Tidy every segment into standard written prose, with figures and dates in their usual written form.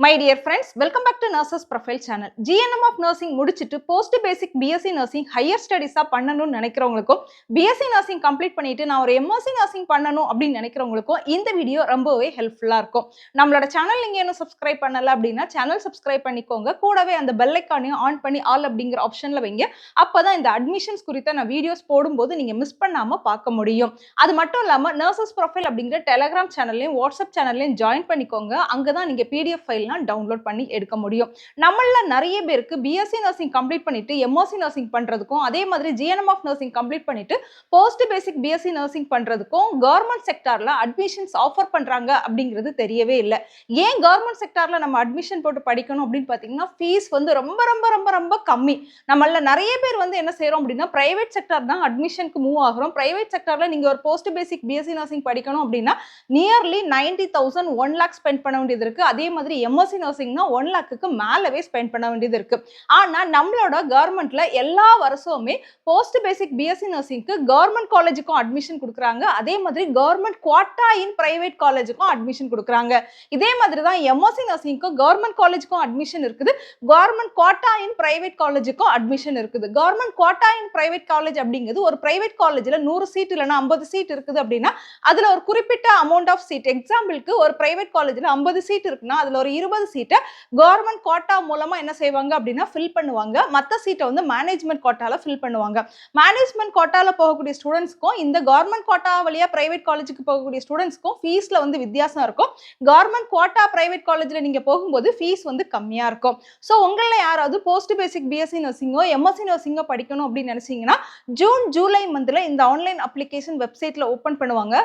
My dear friends, welcome back to Nurses Profile channel. GNM of Nursing முடிச்சிட்டு post basic BSc nursing higher ஸ்டடீஸா பண்ணணும்னு நினைக்கிறவங்களுக்கும் BSc nursing complete பண்ணிட்டு நான் ஒரு MSc நர்சிங் பண்ணணும் அப்படின்னு நினைக்கிறவங்களுக்கும் இந்த வீடியோ ரொம்பவே ஹெல்ப்ஃபுல்லா இருக்கும். நம்மளோட சேனல் நீங்க இன்னும் சப்ஸ்கிரைப் பண்ணல அப்படின்னா சேனல் சப்ஸ்கிரைப் பண்ணிக்கோங்க. கூடவே அந்த பெல் ஐகானையும் ஆன் பண்ணி ஆல் அப்படிங்கிற ஆப்ஷன்ல வைங்க. அப்பதான் இந்த அட்மிஷன்ஸ் குறித்த நான் வீடியோஸ் போடும்போது நீங்க மிஸ் பண்ணாம பார்க்க முடியும். அது மட்டும் இல்லாம நர்சஸ் ப்ரொஃபைல் அப்படிங்கிற டெலிகிராம் சேனல்லையும் வாட்ஸ்அப் சேனல்லையும் ஜாயின் பண்ணிக்கோங்க. அங்கதான் நீங்க PDF ஃபைல் டவுன்லோட் பண்ணி எடுக்க முடியும். நம்மள நிறைய பேருக்கு BSc நர்சிங் கம்ப்ளீட் பண்ணிட்டு MSc நர்சிங் பண்றதுக்கும் அதே மாதிரி GNM ஆஃப் நர்சிங் கம்ப்ளீட் பண்ணிட்டு போஸ்ட் பேசிக் BSc நர்சிங் பண்றதுக்கும் கவர்மெண்ட் செக்டார்ல அட்மிஷன்ஸ் ஆஃபர் பண்றாங்க அப்படிங்கிறது தெரியவே இல்லை. ஏன் கவர்மெண்ட் செக்டார்ல நம்ம அட்மிஷன் போட்டு படிக்கணும் அப்படின்னு பாத்தீங்கன்னா ஃபீஸ் வந்து ரொம்ப ரொம்ப ரொம்ப ரொம்ப கம்மி. நம்மள நிறைய பேர் வந்து என்ன செய்யறோம் அப்படின்னா பிரைவேட் செக்டார் தான் அட்மிஷனுக்கு மூவ் ஆகிறோம். பிரைவேட் செக்டார்ல நீங்க ஒரு போஸ்ட் பேசிக் BSc நர்சிங் படிக்கணும் அப்படின்னா நியர்லி 90,000 1 lakh ஸ்பெண்ட் பண்ண வேண்டியது இருக்கு. அதே மாதிரி MSc நர்சிங்னா 1 lakhக்கு மேலவே ஸ்பெண்ட் பண்ண வேண்டியது இருக்கு. ஆனா நம்மளோட கவர்மெண்ட்ல எல்லா வருஷமுமே போஸ்ட் பேசிக் BSc நர்சிங்க்கு கவர்மெண்ட் காலேஜுக்கும் அட்மிஷன் கொடுக்குறாங்க. அதே மாதிரி கவர்மெண்ட் குவாட்டா இன் பிரைவேட் காலேஜுக்கும் அட்மிஷன் கொடுக்குறாங்க. இதே மாதிரி தான் MSc நர்சிங்க்கும் கவர்மெண்ட் காலேஜுக்கும் அட்மிஷன் இருக்குது. கவர்மெண்ட் குவாட்டா இன் பிரைவேட் காலேஜுக்கும் அட்மிஷன் இருக்குது. Government quota in private college அப்படிங்கிறது ஒரு பிரைவேட் காலேஜ்ல 100 சீட் இல்லைன்னா 50 சீட் இருக்குது அப்படின்னா அதுல ஒரு குறிப்பிட்ட அமௌண்ட் ஆஃப் சீட், எக்ஸாம்பிளுக்கு ஒரு பிரைவேட் காலேஜ்ல 50 சீட் இருக்குன்னா அதுல ஒரு 20 சீட்டை கவர்மெண்ட் கோட்டா மூலமா என்ன செய்வாங்க அப்படின்னா ஃபில் பண்ணுவாங்க. மற்ற சீட்டை வந்து மேனேஜ்மெண்ட் கோட்டால ஃபில் பண்ணுவாங்க. மேனேஜ்மெண்ட் கோட்டால போகக்கூடிய ஸ்டூடெண்ட்ஸ்க்கும் இந்த கவர்மெண்ட் கோட்டா வழியா பிரைவேட் காலேஜுக்கு போகக்கூடிய ஸ்டூடெண்ட்ஸ்க்கும் ஃபீஸ்ல வந்து வித்தியாசம் இருக்கும். கவர்மெண்ட் கோட்டா பிரைவேட் காலேஜ்ல நீங்க போகும்போது ஃபீஸ் வந்து கம்மியா இருக்கும். ஸோ உங்களில் யாராவது போஸ்ட் பேசிக் BSc நர்சிங்கோ MSc நர்சிங்கோ படிக்கணும் அப்படின்னு நினைச்சீங்கன்னா ஜூன் ஜூலை மந்த்ல இந்த ஆன்லைன் அப்ளிகேஷன் வெப்சைட்ல ஓப்பன் பண்ணுவாங்க.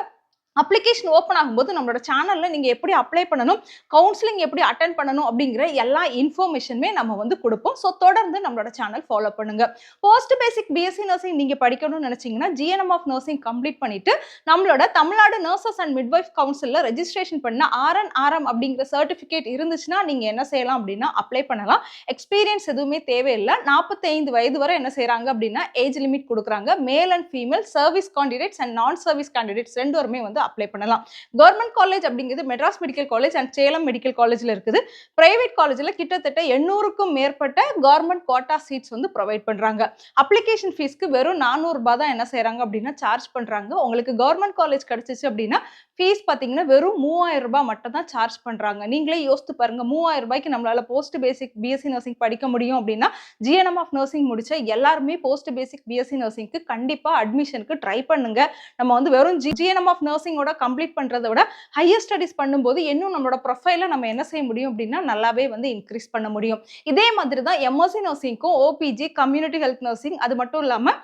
அப்ளிகேஷன் ஓப்பன் ஆகும்போது நம்மளோட சேனல்ல நீங்க எப்படி அப்ளை பண்ணணும், கவுன்சிலிங் எப்படி அட்டென்ட் பண்ணணும் அப்படிங்கிற எல்லா இன்ஃபர்மேஷனுமே நம்ம வந்து கொடுப்போம். ஸோ தொடர்ந்து நம்மளோட சேனல் ஃபாலோ பண்ணுங்க. போஸ்ட் பேசிக் BSc நர்சிங் நீங்க படிக்கணும்னு நினைச்சீங்கன்னா GNM ஆஃப் நர்சிங் கம்ப்ளீட் பண்ணிட்டு நம்மளோட தமிழ்நாடு நர்சஸ் அண்ட் மிட்வைஃப் கவுன்சில்ல ரெஜிஸ்ட்ரேஷன் பண்ண RNRM அப்படிங்கிற சர்டிபிகேட் இருந்துச்சுன்னா நீங்க என்ன செய்யலாம் அப்படின்னா அப்ளை பண்ணலாம். எக்ஸ்பீரியன்ஸ் எதுவுமே தேவையில்லை. 45 வயது வரை என்ன செய்யறாங்க அப்படின்னா ஏஜ் லிமிட் கொடுக்குறாங்க. Male and female service candidates and நான் சர்வீஸ் கேண்டிடேட்ஸ் ரெண்டுமே வந்து அப்ளை பண்ணலாம். கவர்மெண்ட் காலேஜ் அப்படிங்கிறது Madras medical college and Salem medical காலேஜ்ல இருக்குது. பிரைவேட் காலேஜ்ல கிட்டத்தட்ட 800க்கும் மேற்பட்ட கவர்மெண்ட் கோட்டா சீட்ஸ் வந்து ப்ரொவைட் பண்றாங்க. அப்ளிகேஷன் ஃபீஸ்க்கு வெறும் 400 ரூபாய் தான் என்ன செய்யறாங்க அப்படின்னா சார்ஜ் பண்றாங்க. உங்களுக்கு கவர்மெண்ட் காலேஜ் கிடைச்சிச்சு அப்படின்னா ஃபீஸ் பாத்தீங்கன்னா வெறும் 3000 ரூபாய் மட்டும் தான் சார்ஜ் பண்றாங்க. நீங்களே யோசித்து பாருங்க, 3000 ரூபாய்க்கு நம்மளால போஸ்ட் பேசிக் BSc நர்சிங் படிக்க முடியும் அப்படின்னா GNM ஆஃப் நர்சிங் முடிச்ச எல்லாருமே போஸ்ட் பேசிக் BSc நர்சிங்க்கு கண்டிப்பா அட்மிஷனுக்கு ட்ரை பண்ணுங்க. நம்ம வந்து வெறும் GNM ஆஃப் நர்சிங் கம்ப்ளீட் பண்றதை விட ஹையர் ஸ்டடிஸ் பண்ணும்போது இன்னும் நம்மளோட ப்ரொஃபைல நம்ம என்ன செய்ய முடியும் அப்படின்னா நல்லாவே வந்து இன்க்ரீஸ் பண்ண முடியும். இதே மாதிரி தான் MSc நர்சிங்க்கும் OPG community health nursing அது மட்டும் இல்லாம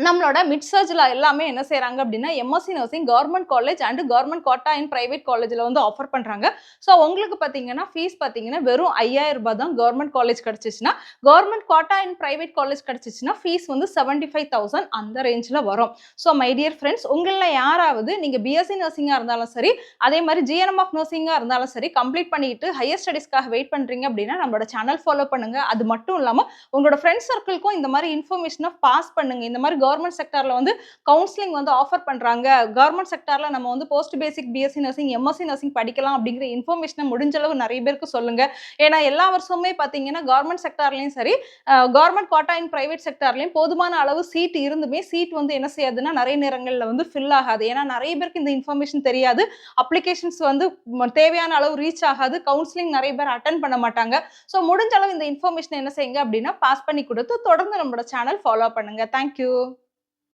நம்மளோட மிட் சர்ஜ்ல எல்லாமே என்ன செய்யறாங்க அப்படின்னா MSc nursing government college and government quota in private காலேஜ்ல வந்து ஆஃபர் பண்றாங்க. ஸோ உங்களுக்கு பாத்தீங்கன்னா ஃபீஸ் பாத்தீங்கன்னா வெறும் 5000 ரூபாய் தான் கவர்மெண்ட் காலேஜ் கிடைச்சிச்சுன்னா, government quota in private college கிடைச்சிச்சுன்னா ஃபீஸ் வந்து 75,000 அந்த ரேஞ்சில் வரும். ஸோ மை டியர் ஃப்ரெண்ட்ஸ், உங்களில் யாராவது நீங்க BSc நர்சிங்கா இருந்தாலும் சரி, அதே மாதிரி GNM ஆஃப் நர்சிங்கா இருந்தாலும் சரி கம்ப்ளீட் பண்ணிட்டு ஹையர் ஸ்டடிஸ்க்காக வெயிட் பண்றீங்க அப்படின்னா நம்மளோட சேனல் ஃபாலோ பண்ணுங்க. அது மட்டும் இல்லாம உங்களோட ஃப்ரெண்ட்ஸ் சர்க்கிள்க்கும் இந்த மாதிரி இன்ஃபர்மேஷனை பாஸ் பண்ணுங்க. இந்த மாதிரி கவர்மெண்ட் செக்டார்ல வந்து கவுன்சிலிங் வந்து ஆஃபர் பண்றாங்க, கவர்மெண்ட் செக்டார்ல நம்ம வந்து post basic BSc nursing MSc nursing படிக்கலாம் அப்படிங்கிற இன்ஃபர்மேஷனை முடிஞ்ச அளவு நிறைய பேருக்கு சொல்லுங்க. ஏன்னா எல்லா வருஷமுமே பாத்தீங்கன்னா கவர்மெண்ட் செக்டார்லயும் சரி கவர்மெண்ட் கோட்டா இன் பிரைவேட் செக்டார்லயும் போதுமான அளவு சீட் இருந்துமே சீட் வந்து என்ன செய்யாதுன்னா நிறைய நேரங்கள்ல வந்து ஃபில் ஆகாது. ஏன்னா நிறைய பேருக்கு இந்த இன்ஃபர்மேஷன் தெரியாது. அப்ளிகேஷன்ஸ் வந்து தேவையான அளவு ரீச் ஆகாது. கவுன்சிலிங் நிறைய பேர் அட்டென்ட் பண்ண மாட்டாங்க. ஸோ முடிஞ்ச அளவு இந்த இன்ஃபர்மேஷன் என்ன செய்யுங்க அப்படின்னா பாஸ் பண்ணி கொடுத்து தொடர்ந்து நம்மளோட சேனல் ஃபாலோ பண்ணுங்க. தேங்க்யூ.